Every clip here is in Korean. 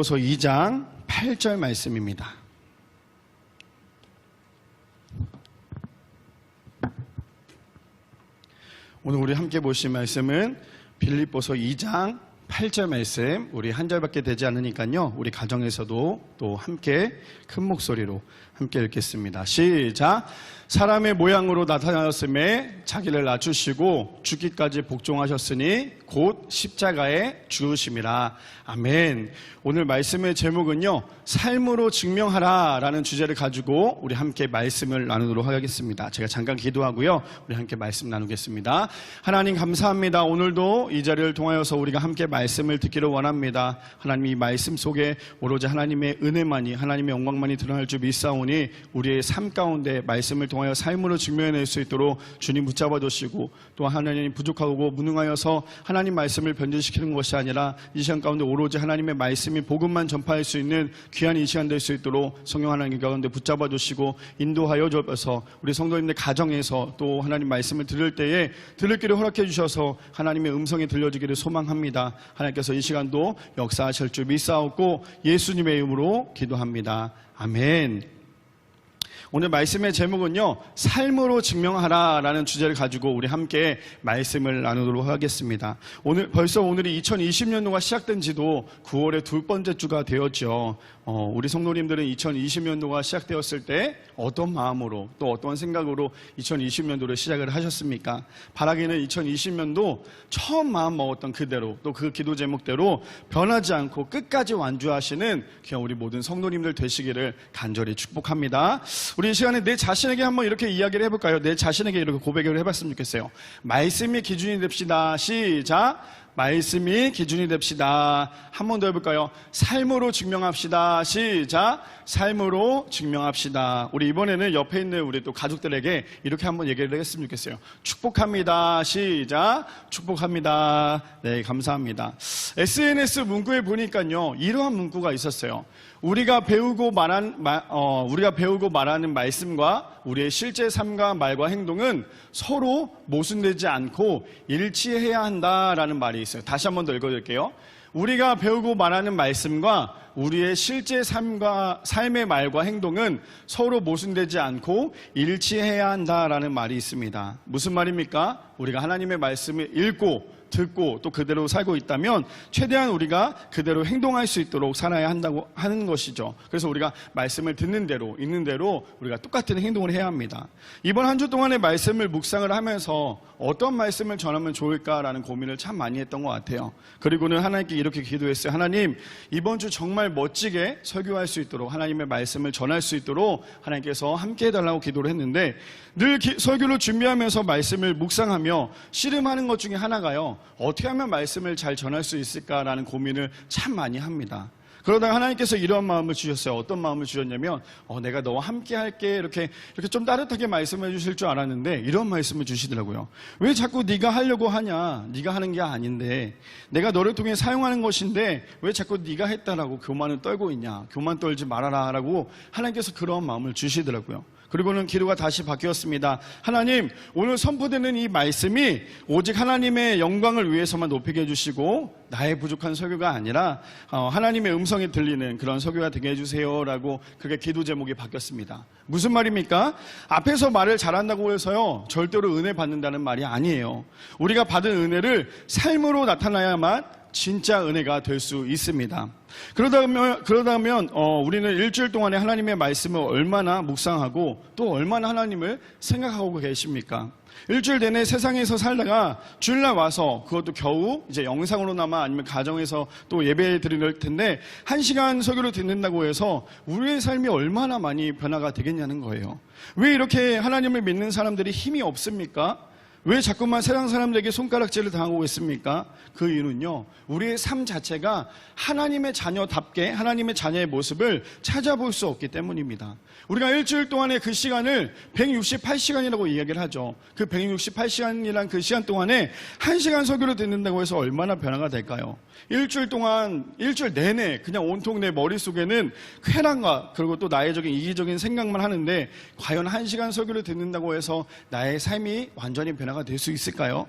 빌립보서 2장 8절 말씀입니다. 오늘 우리 함께 보실 말씀은 빌립보서 2장 8절 말씀, 우리 한 절밖에 되지 않으니까요, 우리 가정에서도 또 함께 큰 목소리로 함께 읽겠습니다. 시작. 사람의 모양으로 나타나셨음에 자기를 낮추시고 죽기까지 복종하셨으니 곧 십자가에 죽으심이라. 아멘. 오늘 말씀의 제목은요, 삶으로 증명하라 라는 주제를 가지고 우리 함께 말씀을 나누도록 하겠습니다. 제가 잠깐 기도하고요, 우리 함께 말씀 나누겠습니다. 하나님 감사합니다. 오늘도 이 자리를 통하여서 우리가 함께 말씀을 듣기를 원합니다. 하나님, 이 말씀 속에 오로지 하나님의 은혜만이, 하나님의 영광만이 드러날 줄 믿사오니 우리의 삶 가운데 말씀을 통하여 삶으로 증명해낼 수 있도록 주님 붙잡아 주시고, 또 하나님 부족하고 무능하여서 하나님 말씀을 변질시키는 것이 아니라 이 시간 가운데 오로지 하나님의 말씀이 복음만 전파할 수 있는 귀한 이 시간 될 수 있도록 성령 하나님 가운데 붙잡아 주시고 인도하여 주셔서 우리 성도님들 가정에서 또 하나님 말씀을 들을 때에 들을 길을 허락해 주셔서 하나님의 음성이 들려지기를 소망합니다. 하나님께서 이 시간도 역사하실 줄 믿사옵고 예수님의 이름으로 기도합니다. 아멘. 오늘 말씀의 제목은요, 삶으로 증명하라 라는 주제를 가지고 우리 함께 말씀을 나누도록 하겠습니다. 벌써 오늘이 2020년도가 시작된 지도 9월의 두 번째 주가 되었죠. 우리 성도님들은 2020년도가 시작되었을 때 어떤 마음으로 또 어떤 생각으로 2020년도를 시작을 하셨습니까? 바라기는 2020년도 처음 마음 먹었던 그대로, 또 그 기도 제목대로 변하지 않고 끝까지 완주하시는 그냥 우리 모든 성도님들 되시기를 간절히 축복합니다. 우리 이 시간에 내 자신에게 한번 이렇게 이야기를 해볼까요? 내 자신에게 이렇게 고백을 해봤으면 좋겠어요. 말씀이 기준이 됩시다. 시작. 말씀이 기준이 됩시다. 한 번 더 해볼까요? 삶으로 증명합시다. 시작. 삶으로 증명합시다. 우리 이번에는 옆에 있는 우리 또 가족들에게 이렇게 한번 얘기를 했으면 좋겠어요. 축복합니다. 시작. 축복합니다. 네, 감사합니다. SNS 문구에 보니까요, 이러한 문구가 있었어요. 우리가 배우고 말하는 말씀과 우리의 실제 삶과 말과 행동은 서로 모순되지 않고 일치해야 한다라는 말이 있어요. 다시 한 번 더 읽어드릴게요. 우리가 배우고 말하는 말씀과 우리의 실제 삶의 말과 행동은 서로 모순되지 않고 일치해야 한다라는 말이 있습니다. 무슨 말입니까? 우리가 하나님의 말씀을 읽고 듣고 또 그대로 살고 있다면 최대한 우리가 그대로 행동할 수 있도록 살아야 한다고 하는 것이죠. 그래서 우리가 말씀을 듣는 대로 읽는 대로 우리가 똑같은 행동을 해야 합니다. 이번 한 주 동안의 말씀을 묵상을 하면서 어떤 말씀을 전하면 좋을까라는 고민을 참 많이 했던 것 같아요. 그리고는 하나님께 이렇게 기도했어요. 하나님, 이번 주 정말 멋지게 설교할 수 있도록, 하나님의 말씀을 전할 수 있도록 하나님께서 함께 해달라고 기도를 했는데, 늘 설교를 준비하면서 말씀을 묵상하며 씨름하는 것 중에 하나가요, 어떻게 하면 말씀을 잘 전할 수 있을까라는 고민을 참 많이 합니다. 그러다가 하나님께서 이런 마음을 주셨어요. 어떤 마음을 주셨냐면, 내가 너와 함께 할게, 이렇게 좀 따뜻하게 말씀해 주실 줄 알았는데 이런 말씀을 주시더라고요. 왜 자꾸 네가 하려고 하냐? 네가 하는 게 아닌데, 내가 너를 통해 사용하는 것인데 왜 자꾸 네가 했다라고 교만을 떨고 있냐? 교만 떨지 말아라 라고 하나님께서 그런 마음을 주시더라고요. 그리고는 기도가 다시 바뀌었습니다. 하나님, 오늘 선포되는 이 말씀이 오직 하나님의 영광을 위해서만 높이게 해주시고 나의 부족한 설교가 아니라 하나님의 음성이 들리는 그런 설교가 되게 해주세요 라고 그게 기도 제목이 바뀌었습니다. 무슨 말입니까? 앞에서 말을 잘한다고 해서요, 절대로 은혜 받는다는 말이 아니에요. 우리가 받은 은혜를 삶으로 나타나야만 진짜 은혜가 될 수 있습니다. 그러다면 우리는 일주일 동안에 하나님의 말씀을 얼마나 묵상하고 또 얼마나 하나님을 생각하고 계십니까? 일주일 내내 세상에서 살다가 주일날 와서, 그것도 겨우 이제 영상으로나마 아니면 가정에서 또 예배 드릴 텐데 1시간 설교를 듣는다고 해서 우리의 삶이 얼마나 많이 변화가 되겠냐는 거예요. 왜 이렇게 하나님을 믿는 사람들이 힘이 없습니까? 왜 자꾸만 세상 사람들에게 손가락질을 당하고 있습니까? 그 이유는요, 우리의 삶 자체가 하나님의 자녀답게 하나님의 자녀의 모습을 찾아볼 수 없기 때문입니다. 우리가 일주일 동안의 그 시간을 168시간이라고 이야기를 하죠. 그 168시간이란 그 시간 동안에 1시간 설교를 듣는다고 해서 얼마나 변화가 될까요? 일주일 내내 그냥 온통 내 머릿속에는 쾌락과 그리고 또 나의적인 이기적인 생각만 하는데, 과연 1시간 설교를 듣는다고 해서 나의 삶이 완전히 변화가 될 수 있을까요?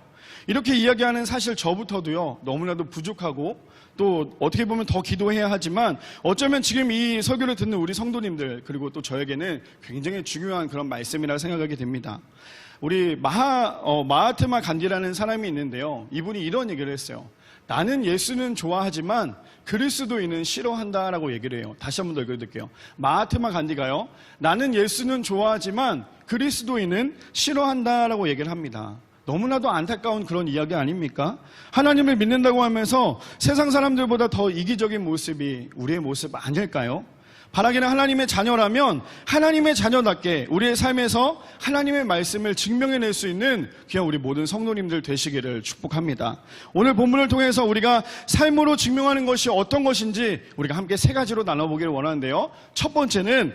이렇게 이야기하는 사실 저부터도요, 너무나도 부족하고 또 어떻게 보면 더 기도해야 하지만 어쩌면 지금 이 설교를 듣는 우리 성도님들 그리고 또 저에게는 굉장히 중요한 그런 말씀이라 생각하게 됩니다. 우리 마하트마 간디라는 사람이 있는데요. 이분이 이런 얘기를 했어요. 나는 예수는 좋아하지만 그리스도인은 싫어한다라고 얘기를 해요. 다시 한번 더 읽어드릴게요. 마하트마 간디가요. 나는 예수는 좋아하지만 그리스도인은 싫어한다라고 얘기를 합니다. 너무나도 안타까운 그런 이야기 아닙니까? 하나님을 믿는다고 하면서 세상 사람들보다 더 이기적인 모습이 우리의 모습 아닐까요? 바라기는 하나님의 자녀라면 하나님의 자녀답게 우리의 삶에서 하나님의 말씀을 증명해낼 수 있는 귀한 우리 모든 성도님들 되시기를 축복합니다. 오늘 본문을 통해서 우리가 삶으로 증명하는 것이 어떤 것인지 우리가 함께 세 가지로 나눠보기를 원하는데요. 첫 번째는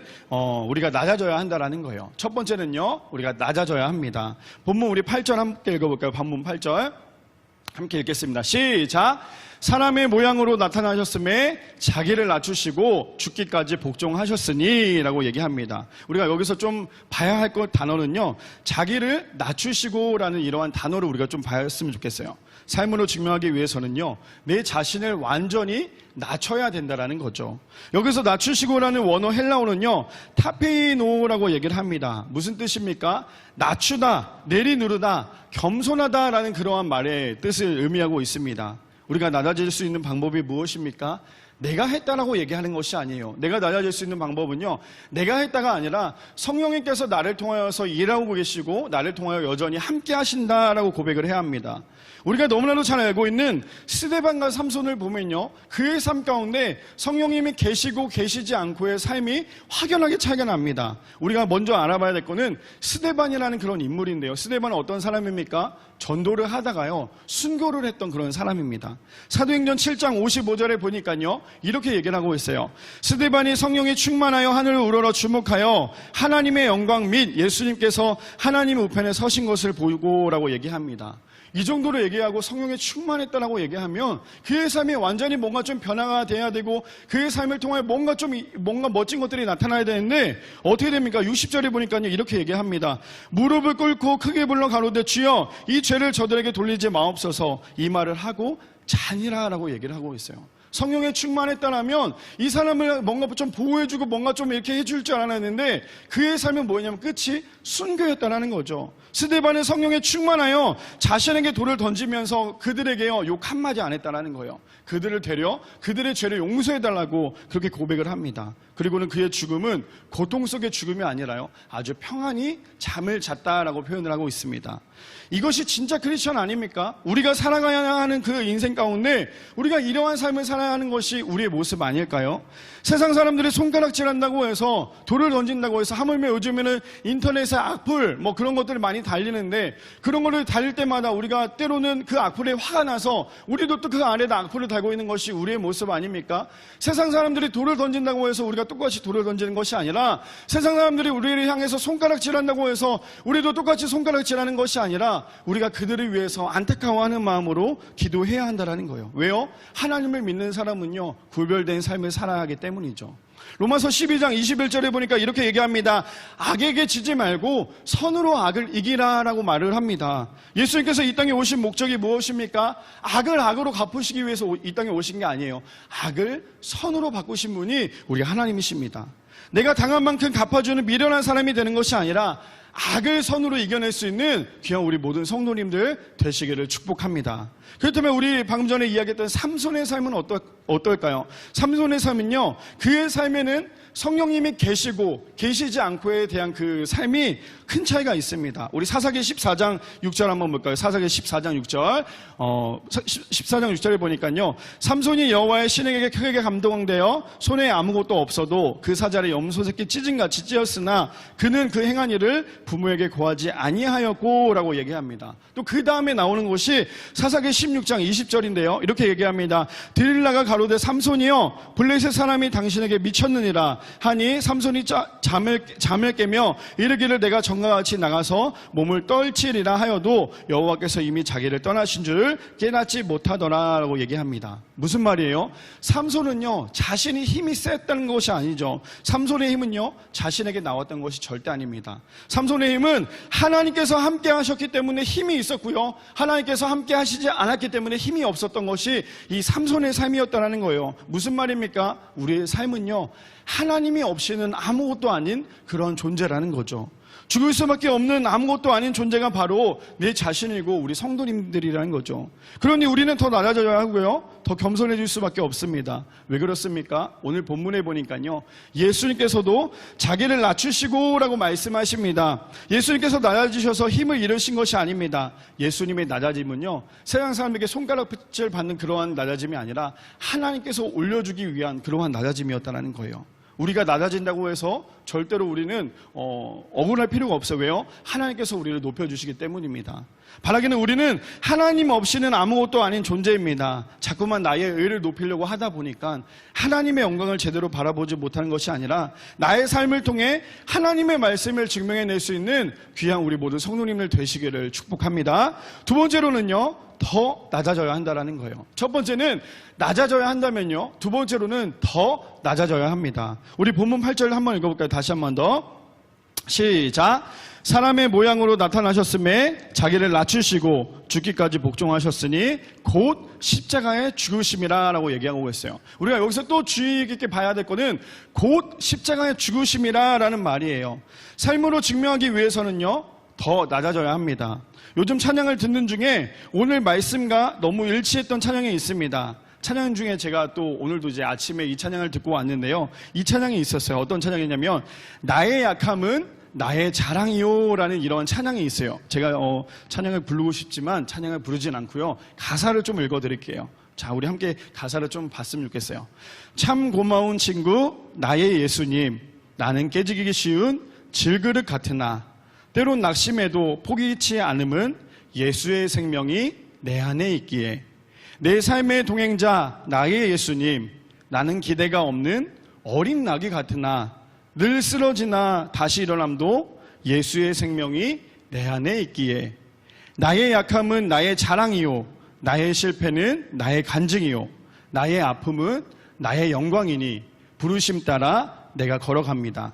우리가 낮아져야 한다라는 거예요. 첫 번째는요, 우리가 낮아져야 합니다. 본문 우리 8절 함께 읽어볼까요? 본문 8절 함께 읽겠습니다. 시작! 사람의 모양으로 나타나셨음에 자기를 낮추시고 죽기까지 복종하셨으니 라고 얘기합니다. 우리가 여기서 좀 봐야 할 것 단어는요, 자기를 낮추시고 라는 이러한 단어를 우리가 좀 봤으면 좋겠어요. 삶으로 증명하기 위해서는요, 내 자신을 완전히 낮춰야 된다라는 거죠. 여기서 낮추시고라는 원어 헬라어는요, 타페이노라고 얘기를 합니다. 무슨 뜻입니까? 낮추다, 내리누르다, 겸손하다라는 그러한 말의 뜻을 의미하고 있습니다. 우리가 낮아질 수 있는 방법이 무엇입니까? 내가 했다라고 얘기하는 것이 아니에요. 내가 낮아질 수 있는 방법은요, 내가 했다가 아니라 성령님께서 나를 통하여서 일하고 계시고 나를 통하여 여전히 함께 하신다라고 고백을 해야 합니다. 우리가 너무나도 잘 알고 있는 스데반과 삼손을 보면요, 그의 삶 가운데 성령님이 계시고 계시지 않고의 삶이 확연하게 차이가 납니다. 우리가 먼저 알아봐야 될 거는 스데반이라는 그런 인물인데요. 스데반은 어떤 사람입니까? 전도를 하다가요, 순교를 했던 그런 사람입니다. 사도행전 7장 55절에 보니까요, 이렇게 얘기를 하고 있어요. 스데반이 성령에 충만하여 하늘을 우러러 주목하여 하나님의 영광 및 예수님께서 하나님 우편에 서신 것을 보고라고 얘기합니다. 이 정도로 얘기하고 성령에 충만했다라고 얘기하면 그의 삶이 완전히 뭔가 좀 변화가 돼야 되고 그의 삶을 통해 뭔가 멋진 것들이 나타나야 되는데 어떻게 됩니까? 60절에 보니까요, 이렇게 얘기합니다. 무릎을 꿇고 크게 불러 가로되 주여 이 죄를 저들에게 돌리지 마옵소서, 이 말을 하고 자니라라고 얘기를 하고 있어요. 성령에 충만했다라면 이 사람을 뭔가 좀 보호해주고 뭔가 좀 이렇게 해줄 줄 알았는데 그의 삶은 뭐냐면 끝이 순교였다라는 거죠. 스데반은 성령에 충만하여 자신에게 돌을 던지면서 그들에게요, 욕 한마디 안 했다라는 거예요. 그들을 데려 그들의 죄를 용서해달라고 그렇게 고백을 합니다. 그리고는 그의 죽음은 고통 속의 죽음이 아니라요, 아주 평안히 잠을 잤다라고 표현을 하고 있습니다. 이것이 진짜 크리스천 아닙니까? 우리가 살아가야 하는 그 인생 가운데 우리가 이러한 삶을 살아야 하는 것이 우리의 모습 아닐까요? 세상 사람들이 손가락질한다고 해서 돌을 던진다고 해서 하물며 요즘에는 인터넷에 악플 뭐 그런 것들을 많이 달리는데 그런 거를 달릴 때마다 우리가 때로는 그 악플에 화가 나서 우리도 또 그 안에다 악플을 달고 있는 것이 우리의 모습 아닙니까? 세상 사람들이 돌을 던진다고 해서 우리가 똑같이 돌을 던지는 것이 아니라 세상 사람들이 우리를 향해서 손가락질한다고 해서 우리도 똑같이 손가락질하는 것이 아니라 우리가 그들을 위해서 안타까워하는 마음으로 기도해야 한다는 거예요. 왜요? 하나님을 믿는 사람은요, 구별된 삶을 살아야 하기 때문이죠. 로마서 12장 21절에 보니까 이렇게 얘기합니다. 악에게 지지 말고 선으로 악을 이기라라고 말을 합니다. 예수님께서 이 땅에 오신 목적이 무엇입니까? 악을 악으로 갚으시기 위해서 이 땅에 오신 게 아니에요. 악을 선으로 바꾸신 분이 우리 하나님이십니다. 내가 당한 만큼 갚아주는 미련한 사람이 되는 것이 아니라 악을 선으로 이겨낼 수 있는 귀한 우리 모든 성도님들 되시기를 축복합니다. 그렇다면 우리 방금 전에 이야기했던 삼손의 삶은 어떨까요? 삼손의 삶은요, 그의 삶에는 성령님이 계시고 계시지 않고에 대한 그 삶이 큰 차이가 있습니다. 우리 사사기 14장 6절 한번 볼까요? 사사기 14장 6절 14장 6절에 보니까요, 삼손이 여호와의 신에게 크게 감동되어 손에 아무것도 없어도 그 사자를 염소 새끼 찢은같이 찢었으나 그는 그 행한 일을 부모에게 고하지 아니하였고 라고 얘기합니다. 또 그 다음에 나오는 것이 사사기 16장 20절인데요 이렇게 얘기합니다. 드릴라가 가로되 삼손이여 블레셋 사람이 당신에게 쳤느니라 하니 삼손이 잠을 깨며 이르기를 내가 전과 같이 나가서 몸을 떨치리라 하여도 여호와께서 이미 자기를 떠나신 줄 깨닫지 못하더라라고 얘기합니다. 무슨 말이에요? 삼손은요 자신이 힘이 셌다는 것이 아니죠. 삼손의 힘은요 자신에게 나왔던 것이 절대 아닙니다. 삼손의 힘은 하나님께서 함께 하셨기 때문에 힘이 있었고요, 하나님께서 함께 하시지 않았기 때문에 힘이 없었던 것이 이 삼손의 삶이었다는 거예요. 무슨 말입니까? 우리의 삶은요 하나님이 없이는 아무것도 아닌 그런 존재라는 거죠. 죽을 수밖에 없는 아무것도 아닌 존재가 바로 내 자신이고 우리 성도님들이라는 거죠. 그러니 우리는 더 낮아져야 하고요, 더 겸손해질 수밖에 없습니다. 왜 그렇습니까? 오늘 본문에 보니까요 예수님께서도 자기를 낮추시고 라고 말씀하십니다. 예수님께서 낮아지셔서 힘을 잃으신 것이 아닙니다. 예수님의 낮아짐은요 세상 사람에게 손가락질 받는 그러한 낮아짐이 아니라 하나님께서 올려주기 위한 그러한 낮아짐이었다는 거예요. 우리가 낮아진다고 해서 절대로 우리는 억울할 필요가 없어요. 왜요? 하나님께서 우리를 높여주시기 때문입니다. 바라기는 우리는 하나님 없이는 아무것도 아닌 존재입니다. 자꾸만 나의 의를 높이려고 하다 보니까 하나님의 영광을 제대로 바라보지 못하는 것이 아니라 나의 삶을 통해 하나님의 말씀을 증명해낼 수 있는 귀한 우리 모든 성도님들 되시기를 축복합니다. 두 번째로는요 더 낮아져야 한다는 거예요. 첫 번째는 낮아져야 한다면요, 두 번째로는 더 낮아져야 합니다. 우리 본문 8절 한번 읽어볼까요? 다시 한번 더 시작. 사람의 모양으로 나타나셨음에 자기를 낮추시고 죽기까지 복종하셨으니 곧 십자가에 죽으심이라 라고 얘기하고 있어요. 우리가 여기서 또 주의 깊게 봐야 될 것은 곧 십자가에 죽으심이라 라는 말이에요. 삶으로 증명하기 위해서는요 더 낮아져야 합니다. 요즘 찬양을 듣는 중에 오늘 말씀과 너무 일치했던 찬양이 있습니다. 찬양 중에 제가 또 오늘도 이제 아침에 이 찬양을 듣고 왔는데요, 이 찬양이 있었어요. 어떤 찬양이냐면 나의 약함은 나의 자랑이요 라는 이런 찬양이 있어요. 제가 찬양을 부르고 싶지만 찬양을 부르진 않고요, 가사를 좀 읽어드릴게요. 자, 우리 함께 가사를 좀 봤으면 좋겠어요. 참 고마운 친구 나의 예수님, 나는 깨지기 쉬운 질그릇 같으나 때론 낙심해도 포기치 않음은 예수의 생명이 내 안에 있기에 내 삶의 동행자 나의 예수님, 나는 기대가 없는 어린 낙이 같으나 늘 쓰러지나 다시 일어남도 예수의 생명이 내 안에 있기에 나의 약함은 나의 자랑이요 나의 실패는 나의 간증이요 나의 아픔은 나의 영광이니 부르심 따라 내가 걸어갑니다.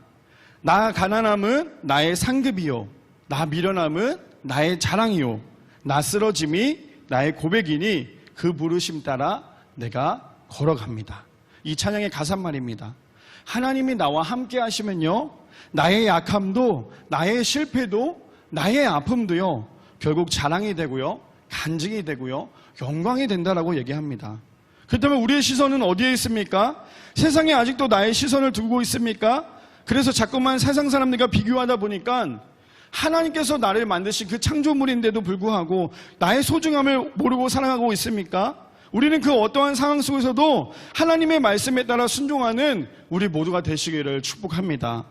나 가난함은 나의 상급이요 나 미련함은 나의 자랑이요 나 쓰러짐이 나의 고백이니 그 부르심 따라 내가 걸어갑니다. 이 찬양의 가사 말입니다. 하나님이 나와 함께 하시면요 나의 약함도 나의 실패도 나의 아픔도요 결국 자랑이 되고요 간증이 되고요 영광이 된다라고 얘기합니다. 그렇다면 우리의 시선은 어디에 있습니까? 세상에 아직도 나의 시선을 두고 있습니까? 그래서 자꾸만 세상 사람들과 비교하다 보니까 하나님께서 나를 만드신 그 창조물인데도 불구하고 나의 소중함을 모르고 살아가고 있습니까? 우리는 그 어떠한 상황 속에서도 하나님의 말씀에 따라 순종하는 우리 모두가 되시기를 축복합니다.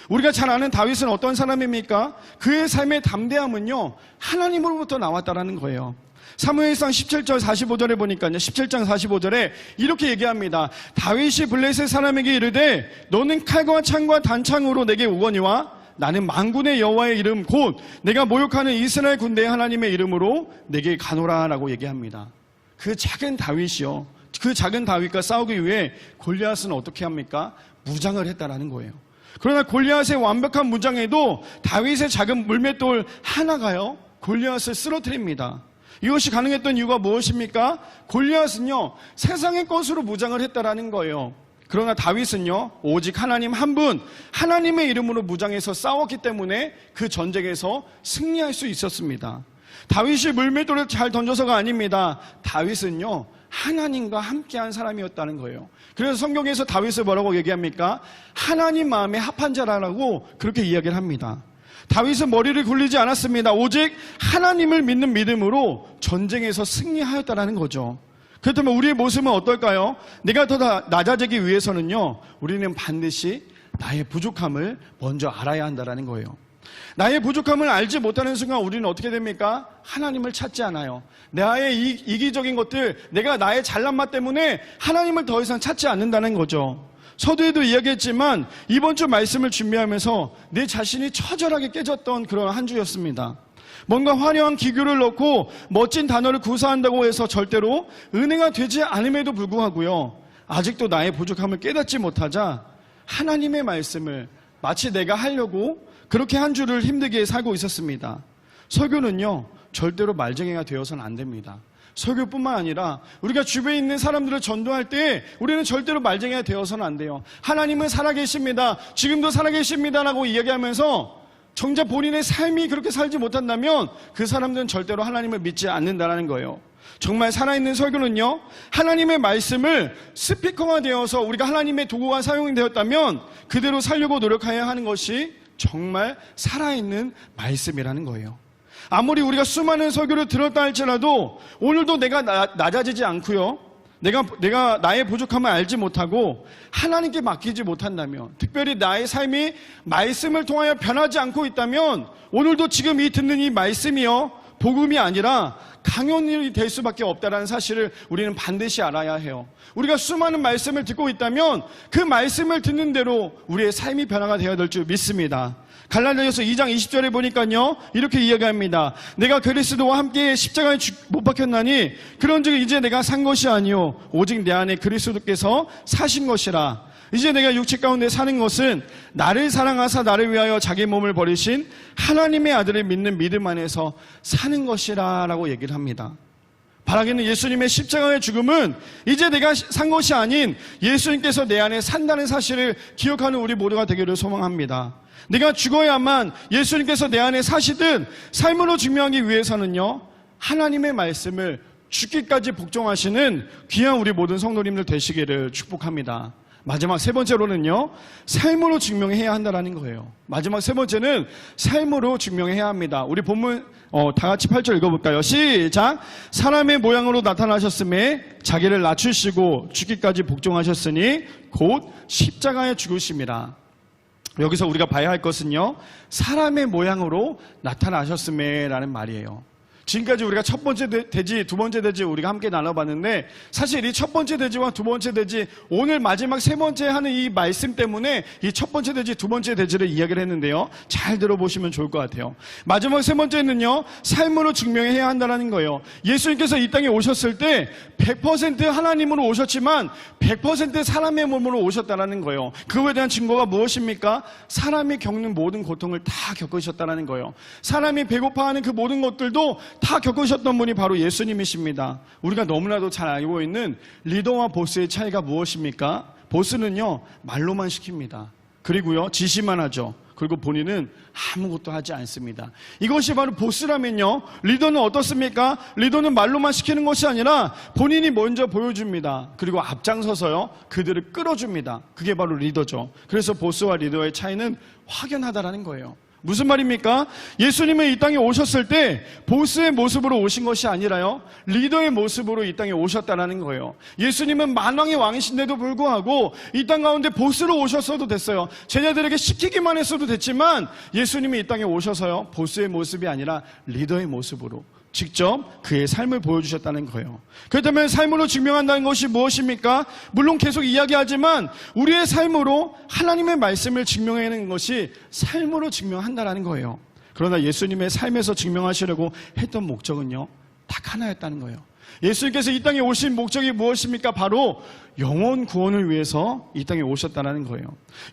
우리가 잘 아는 다윗은 어떤 사람입니까? 그의 삶의 담대함은요 하나님으로부터 나왔다라는 거예요. 사무엘상 17절 45절에 보니까요 17장 45절에 이렇게 얘기합니다. 다윗이 블레셋 사람에게 이르되 너는 칼과 창과 단창으로 내게 오거니와 나는 만군의 여호와의 이름 곧 내가 모욕하는 이스라엘 군대의 하나님의 이름으로 내게 가노라 라고 얘기합니다. 그 작은 다윗이요 그 작은 다윗과 싸우기 위해 골리앗은 어떻게 합니까? 무장을 했다라는 거예요. 그러나 골리앗의 완벽한 무장에도 다윗의 작은 물맷돌 하나가요 골리앗을 쓰러뜨립니다. 이것이 가능했던 이유가 무엇입니까? 골리앗은요 세상의 것으로 무장을 했다라는 거예요. 그러나 다윗은요 오직 하나님 한 분 하나님의 이름으로 무장해서 싸웠기 때문에 그 전쟁에서 승리할 수 있었습니다. 다윗이 물맷돌을 잘 던져서가 아닙니다. 다윗은요 하나님과 함께한 사람이었다는 거예요. 그래서 성경에서 다윗을 뭐라고 얘기합니까? 하나님 마음에 합한 자라고 그렇게 이야기를 합니다. 다윗은 머리를 굴리지 않았습니다. 오직 하나님을 믿는 믿음으로 전쟁에서 승리하였다는 거죠. 그렇다면 우리의 모습은 어떨까요? 내가 더 낮아지기 위해서는요 우리는 반드시 나의 부족함을 먼저 알아야 한다는 거예요. 나의 부족함을 알지 못하는 순간 우리는 어떻게 됩니까? 하나님을 찾지 않아요. 나의 이기적인 것들, 내가 나의 잘난 맛 때문에 하나님을 더 이상 찾지 않는다는 거죠. 서두에도 이야기했지만 이번 주 말씀을 준비하면서 내 자신이 처절하게 깨졌던 그런 한 주였습니다. 뭔가 화려한 기교를 넣고 멋진 단어를 구사한다고 해서 절대로 은혜가 되지 않음에도 불구하고요, 아직도 나의 부족함을 깨닫지 못하자 하나님의 말씀을 마치 내가 하려고 그렇게 한 주를 힘들게 살고 있었습니다. 설교는요, 절대로 말쟁이가 되어서는 안 됩니다. 설교뿐만 아니라 우리가 주변에 있는 사람들을 전도할 때 우리는 절대로 말쟁이가 되어서는 안 돼요. 하나님은 살아계십니다, 지금도 살아계십니다 라고 이야기하면서 정작 본인의 삶이 그렇게 살지 못한다면 그 사람들은 절대로 하나님을 믿지 않는다는 거예요. 정말 살아있는 설교는요, 하나님의 말씀을 스피커가 되어서 우리가 하나님의 도구가 사용이 되었다면 그대로 살려고 노력해야 하는 것이 정말 살아있는 말씀이라는 거예요. 아무리 우리가 수많은 설교를 들었다 할지라도 오늘도 내가 낮아지지 않고요, 내가 나의 부족함을 알지 못하고 하나님께 맡기지 못한다면, 특별히 나의 삶이 말씀을 통하여 변하지 않고 있다면 오늘도 지금 듣는 이 말씀이요, 복음이 아니라 강연이 될 수밖에 없다는 사실을 우리는 반드시 알아야 해요. 우리가 수많은 말씀을 듣고 있다면 그 말씀을 듣는 대로 우리의 삶이 변화가 되어야 될 줄 믿습니다. 갈라디아서 2장 20절에 보니까요, 이렇게 이야기합니다. 내가 그리스도와 함께 십자가에 못 박혔나니 그런즉 이제 내가 산 것이 아니요 오직 내 안에 그리스도께서 사신 것이라. 이제 내가 육체 가운데 사는 것은 나를 사랑하사 나를 위하여 자기 몸을 버리신 하나님의 아들을 믿는 믿음 안에서 사는 것이라 라고 얘기를 합니다. 바라기는 예수님의 십자가의 죽음은 이제 내가 산 것이 아닌 예수님께서 내 안에 산다는 사실을 기억하는 우리 모두가 되기를 소망합니다. 내가 죽어야만 예수님께서 내 안에 사시든 삶으로 증명하기 위해서는요, 하나님의 말씀을 죽기까지 복종하시는 귀한 우리 모든 성도님들 되시기를 축복합니다. 마지막 세 번째로는요, 삶으로 증명해야 한다는 거예요. 마지막 세 번째는 삶으로 증명해야 합니다. 우리 본문 다 같이 8절 읽어볼까요? 시작! 사람의 모양으로 나타나셨음에 자기를 낮추시고 죽기까지 복종하셨으니 곧 십자가에 죽으심이라. 여기서 우리가 봐야 할 것은요, 사람의 모양으로 나타나셨음에 라는 말이에요. 지금까지 우리가 첫 번째 대지, 두 번째 대지 우리가 함께 나눠봤는데, 사실 이 첫 번째 대지와 두 번째 대지, 오늘 마지막 세 번째 하는 이 말씀 때문에 이 첫 번째 대지, 두 번째 대지를 이야기를 했는데요, 잘 들어보시면 좋을 것 같아요. 마지막 세 번째는요, 삶으로 증명해야 한다는 거예요. 예수님께서 이 땅에 오셨을 때 100% 하나님으로 오셨지만 100% 사람의 몸으로 오셨다는 거예요. 그거에 대한 증거가 무엇입니까? 사람이 겪는 모든 고통을 다 겪으셨다는 거예요. 사람이 배고파하는 그 모든 것들도 다 겪으셨던 분이 바로 예수님이십니다. 우리가 너무나도 잘 알고 있는 리더와 보스의 차이가 무엇입니까? 보스는요, 말로만 시킵니다. 그리고요, 지시만 하죠. 그리고 본인은 아무것도 하지 않습니다. 이것이 바로 보스라면요, 리더는 어떻습니까? 리더는 말로만 시키는 것이 아니라 본인이 먼저 보여줍니다. 그리고 앞장서서요, 그들을 끌어줍니다. 그게 바로 리더죠. 그래서 보스와 리더의 차이는 확연하다라는 거예요. 무슨 말입니까? 예수님은 이 땅에 오셨을 때 보스의 모습으로 오신 것이 아니라요, 리더의 모습으로 이 땅에 오셨다는 거예요. 예수님은 만왕의 왕이신데도 불구하고 이 땅 가운데 보스로 오셨어도 됐어요. 제자들에게 시키기만 했어도 됐지만 예수님이 이 땅에 오셔서요, 보스의 모습이 아니라 리더의 모습으로 직접 그의 삶을 보여주셨다는 거예요. 그렇다면 삶으로 증명한다는 것이 무엇입니까? 물론 계속 이야기하지만 우리의 삶으로 하나님의 말씀을 증명하는 것이 삶으로 증명한다는 거예요. 그러나 예수님의 삶에서 증명하시려고 했던 목적은요, 딱 하나였다는 거예요. 예수님께서 이 땅에 오신 목적이 무엇입니까? 바로 영혼 구원을 위해서 이 땅에 오셨다는 거예요.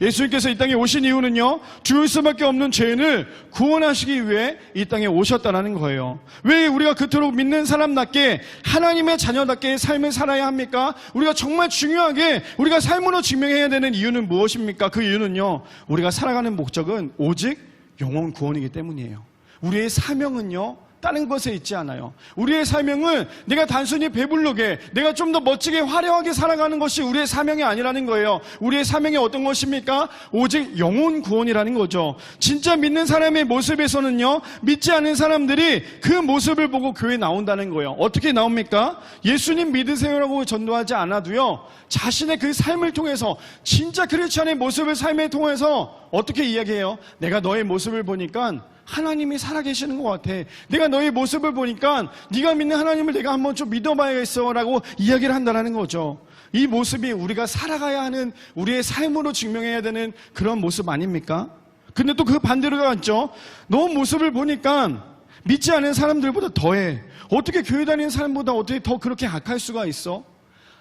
예수님께서 이 땅에 오신 이유는요, 죽을 수밖에 없는 죄인을 구원하시기 위해 이 땅에 오셨다는 거예요. 왜 우리가 그토록 믿는 사람답게 하나님의 자녀답게 삶을 살아야 합니까? 우리가 정말 중요하게 우리가 삶으로 증명해야 되는 이유는 무엇입니까? 그 이유는요, 우리가 살아가는 목적은 오직 영혼 구원이기 때문이에요. 우리의 사명은요, 다른 것에 있지 않아요. 우리의 사명은 내가 단순히 배부르게, 내가 좀 더 멋지게 화려하게 살아가는 것이 우리의 사명이 아니라는 거예요. 우리의 사명이 어떤 것입니까? 오직 영혼 구원이라는 거죠. 진짜 믿는 사람의 모습에서는요, 믿지 않은 사람들이 그 모습을 보고 교회에 나온다는 거예요. 어떻게 나옵니까? 예수님 믿으세요라고 전도하지 않아도요, 자신의 그 삶을 통해서, 진짜 크리스찬의 모습을 삶을 통해서 어떻게 이야기해요? 내가 너의 모습을 보니까 하나님이 살아계시는 것 같아. 내가 너의 모습을 보니까 네가 믿는 하나님을 내가 한번 좀 믿어봐야겠어 라고 이야기를 한다는 거죠. 이 모습이 우리가 살아가야 하는 우리의 삶으로 증명해야 되는 그런 모습 아닙니까? 근데 또 그 반대로가 있죠. 너 모습을 보니까 믿지 않은 사람들보다 더해. 어떻게 교회 다니는 사람보다 어떻게 더 그렇게 악할 수가 있어?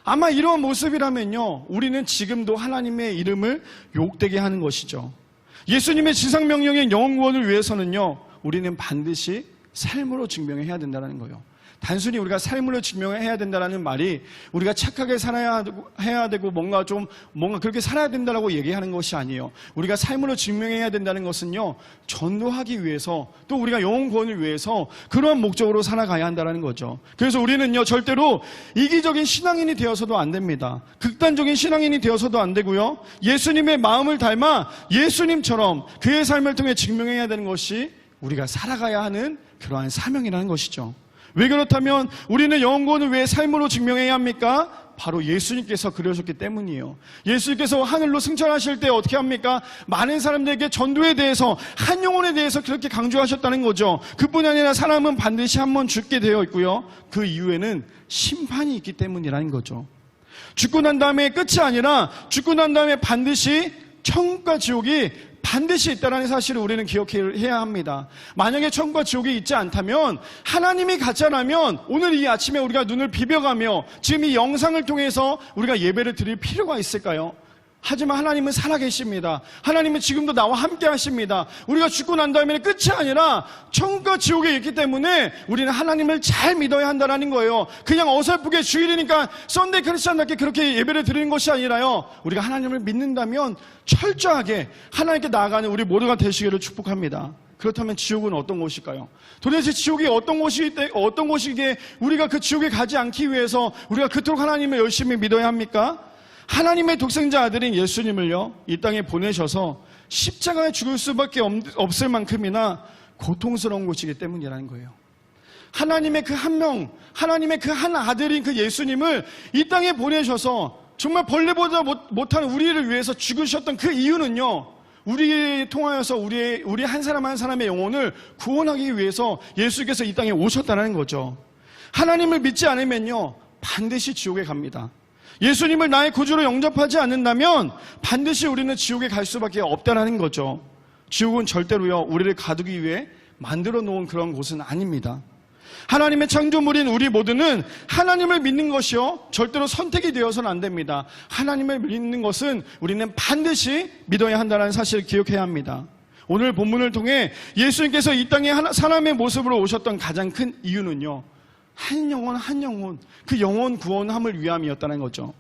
아마 이런 모습이라면요, 우리는 지금도 하나님의 이름을 욕되게 하는 것이죠. 예수님의 지상명령의 영원을 위해서는요, 우리는 반드시 삶으로 증명해야 된다는 거예요. 단순히 우리가 삶으로 증명해야 된다는 말이 우리가 착하게 살아야 해야 되고 뭔가 그렇게 살아야 된다라고 얘기하는 것이 아니에요. 우리가 삶으로 증명해야 된다는 것은요, 전도하기 위해서 또 우리가 영혼 구원을 위해서 그러한 목적으로 살아가야 한다는 거죠. 그래서 우리는요, 절대로 이기적인 신앙인이 되어서도 안 됩니다. 극단적인 신앙인이 되어서도 안 되고요, 예수님의 마음을 닮아 예수님처럼 그의 삶을 통해 증명해야 되는 것이 우리가 살아가야 하는 그러한 사명이라는 것이죠. 왜 그렇다면 우리는 영혼을 왜 삶으로 증명해야 합니까? 바로 예수님께서 그러셨기 때문이에요. 예수님께서 하늘로 승천하실 때 어떻게 합니까? 많은 사람들에게 전도에 대해서, 한 영혼에 대해서 그렇게 강조하셨다는 거죠. 그뿐이 아니라 사람은 반드시 한 번 죽게 되어 있고요, 그 이후에는 심판이 있기 때문이라는 거죠. 죽고 난 다음에 끝이 아니라 죽고 난 다음에 반드시 천국과 지옥이 반드시 있다는 사실을 우리는 기억해야 합니다. 만약에 천국과 지옥이 있지 않다면, 하나님이 가짜라면 오늘 이 아침에 우리가 눈을 비벼가며 지금 이 영상을 통해서 우리가 예배를 드릴 필요가 있을까요? 하지만 하나님은 살아계십니다. 하나님은 지금도 나와 함께 하십니다. 우리가 죽고 난 다음에는 끝이 아니라 천국과 지옥에 있기 때문에 우리는 하나님을 잘 믿어야 한다는 거예요. 그냥 어설프게 주일이니까 썬데이 크리스찬답게 그렇게 예배를 드리는 것이 아니라요, 우리가 하나님을 믿는다면 철저하게 하나님께 나아가는 우리 모두가 되시기를 축복합니다. 그렇다면 지옥은 어떤 곳일까요? 도대체 지옥이 어떤 곳이기에 우리가 그 지옥에 가지 않기 위해서 우리가 그토록 하나님을 열심히 믿어야 합니까? 하나님의 독생자 아들인 예수님을요, 이 땅에 보내셔서 십자가에 죽을 수밖에 없을 만큼이나 고통스러운 곳이기 때문이라는 거예요. 하나님의 그 한 명, 하나님의 그 한 아들인 그 예수님을 이 땅에 보내셔서 정말 벌레보다 못한 우리를 위해서 죽으셨던 그 이유는요, 우리를 통하여서 우리 한 사람 한 사람의 영혼을 구원하기 위해서 예수께서 이 땅에 오셨다는 거죠. 하나님을 믿지 않으면요, 반드시 지옥에 갑니다. 예수님을 나의 구주로 영접하지 않는다면 반드시 우리는 지옥에 갈 수밖에 없다는 거죠. 지옥은 절대로요, 우리를 가두기 위해 만들어 놓은 그런 곳은 아닙니다. 하나님의 창조물인 우리 모두는 하나님을 믿는 것이요, 절대로 선택이 되어서는 안 됩니다. 하나님을 믿는 것은 우리는 반드시 믿어야 한다는 사실을 기억해야 합니다. 오늘 본문을 통해 예수님께서 이 땅에 사람의 모습으로 오셨던 가장 큰 이유는요, 한 영혼, 그 영혼 구원함을 위함이었다는 거죠.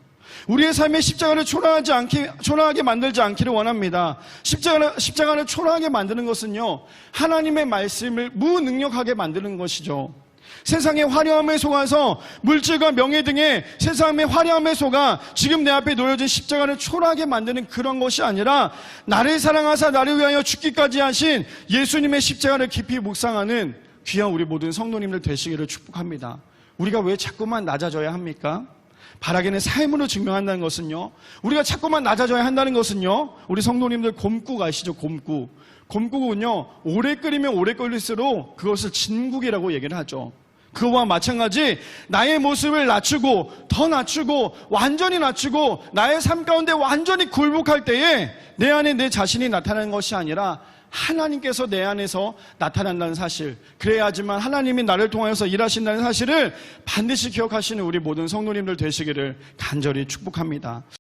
우리의 삶에 십자가를 초라하게 만들지 않기를 원합니다. 십자가를 초라하게 만드는 것은요, 하나님의 말씀을 무능력하게 만드는 것이죠. 세상의 화려함에 속아서 물질과 명예 등의 세상의 화려함에 속아 지금 내 앞에 놓여진 십자가를 초라하게 만드는 그런 것이 아니라, 나를 사랑하사 나를 위하여 죽기까지 하신 예수님의 십자가를 깊이 묵상하는 귀한 우리 모든 성도님들 되시기를 축복합니다. 우리가 왜 자꾸만 낮아져야 합니까? 바라기는 삶으로 증명한다는 것은요, 우리가 자꾸만 낮아져야 한다는 것은요, 우리 성도님들 곰국 아시죠? 곰국은요, 오래 끓이면 오래 끓일수록 그것을 진국이라고 얘기를 하죠. 그와 마찬가지 나의 모습을 낮추고 더 낮추고 완전히 낮추고 나의 삶 가운데 완전히 굴복할 때에 내 안에 내 자신이 나타나는 것이 아니라 하나님께서 내 안에서 나타난다는 사실, 그래야지만 하나님이 나를 통하여서 일하신다는 사실을 반드시 기억하시는 우리 모든 성도님들 되시기를 간절히 축복합니다.